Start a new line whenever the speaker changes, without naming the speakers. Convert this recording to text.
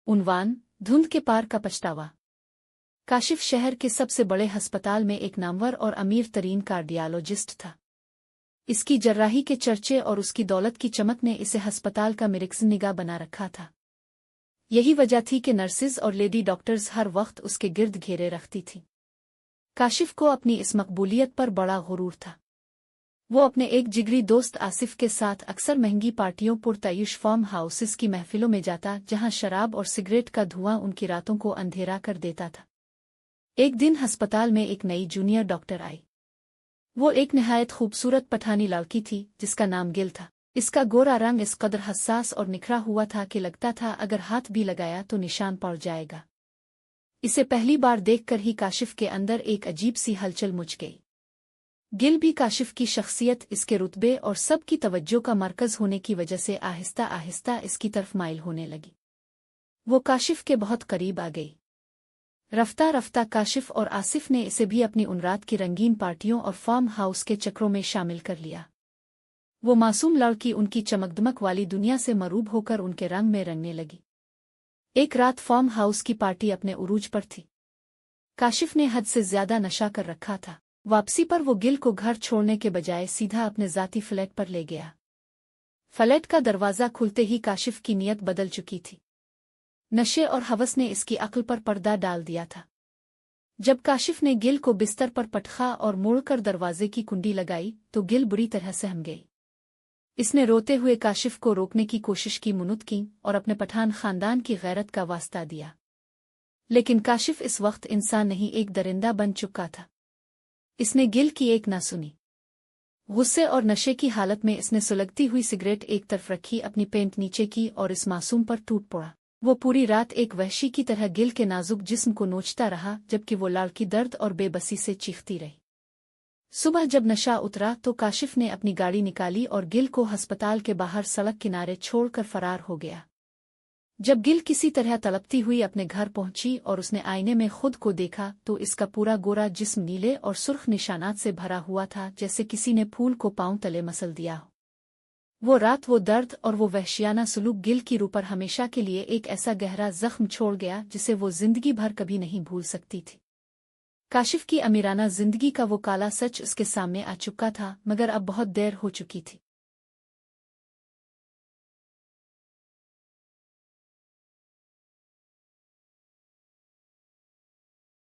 उन्वान धुंध के पार का पछतावा। काशिफ शहर के सबसे बड़े अस्पताल में एक नामवर और अमीर तरीन कार्डियोलॉजिस्ट था। इसकी जर्राही के चर्चे और उसकी दौलत की चमक ने इसे अस्पताल का मिरकज़ निगाह बना रखा था। यही वजह थी कि नर्सिस और लेडी डॉक्टर्स हर वक्त उसके गिर्द घेरे रखती थीं। काशिफ को अपनी इस मकबूलियत पर बड़ा गुरूर था। वो अपने एक जिगरी दोस्त आसिफ के साथ अक्सर महंगी पार्टियों पुरतयुश फार्म हाउसेस की महफिलों में जाता, जहां शराब और सिगरेट का धुआं उनकी रातों को अंधेरा कर देता था। एक दिन अस्पताल में एक नई जूनियर डॉक्टर आई। वो एक निहायत खूबसूरत पठानी लड़की थी जिसका नाम गिल था। इसका गोरा रंग इस कदर हसास और निखरा हुआ था कि लगता था अगर हाथ भी लगाया तो निशान पड़ जाएगा। इसे पहली बार देखकर ही काशिफ के अंदर एक अजीब सी हलचल मच गई। गिल भी काशिफ की शख्सियत, इसके रुतबे और सब की तवज्जो का मरकज होने की वजह से आहिस्ता आहिस्ता इसकी तरफ माइल होने लगी। वो काशिफ के बहुत करीब आ गई। रफ्ता रफ्ता काशिफ और आसिफ ने इसे भी अपनी उन रात की रंगीन पार्टियों और फार्म हाउस के चक्रों में शामिल कर लिया। वो मासूम लड़की उनकी चमकदमक वाली दुनिया से मरूब होकर उनके रंग में रंगने लगी। एक रात फार्म हाउस की पार्टी अपने उरूज पर थी। काशिफ ने हद से ज्यादा नशा कर रखा था। वापसी पर वो गिल को घर छोड़ने के बजाय सीधा अपने ज़ाती फ्लैट पर ले गया। फ्लैट का दरवाज़ा खुलते ही काशिफ की नीयत बदल चुकी थी। नशे और हवस ने इसकी अक्ल पर पर्दा डाल दिया था। जब काशिफ ने गिल को बिस्तर पर पटखा और मोड़कर दरवाजे की कुंडी लगाई तो गिल बुरी तरह सहम गई। इसने रोते हुए काशिफ को रोकने की कोशिश की, मुनुत की और अपने पठान खानदान की गैरत का वास्ता दिया। लेकिन काशिफ इस वक्त इंसान नहीं, एक दरिंदा बन चुका था। इसने गिल की एक ना सुनी। गुस्से और नशे की हालत में इसने सुलगती हुई सिगरेट एक तरफ रखी, अपनी पेंट नीचे की और इस मासूम पर टूट पड़ा। वो पूरी रात एक वहशी की तरह गिल के नाजुक जिस्म को नोचता रहा, जबकि वो लड़की दर्द और बेबसी से चीखती रही। सुबह जब नशा उतरा तो काशिफ ने अपनी गाड़ी निकाली और गिल को अस्पताल के बाहर सड़क किनारे छोड़कर फरार हो गया। जब गिल किसी तरह तड़पती हुई अपने घर पहुंची और उसने आईने में खुद को देखा तो इसका पूरा गोरा जिस्म नीले और सुर्ख निशानात से भरा हुआ था, जैसे किसी ने फूल को पांव तले मसल दिया हो। वो रात, वो दर्द और वो वहशियाना सलूक गिल की रूह पर हमेशा के लिए एक ऐसा गहरा जख्म छोड़ गया जिसे वो जिंदगी भर कभी नहीं भूल सकती थी। काशिफ की अमीराना जिंदगी का वो काला सच उसके सामने आ चुका था, मगर अब बहुत देर हो चुकी थी।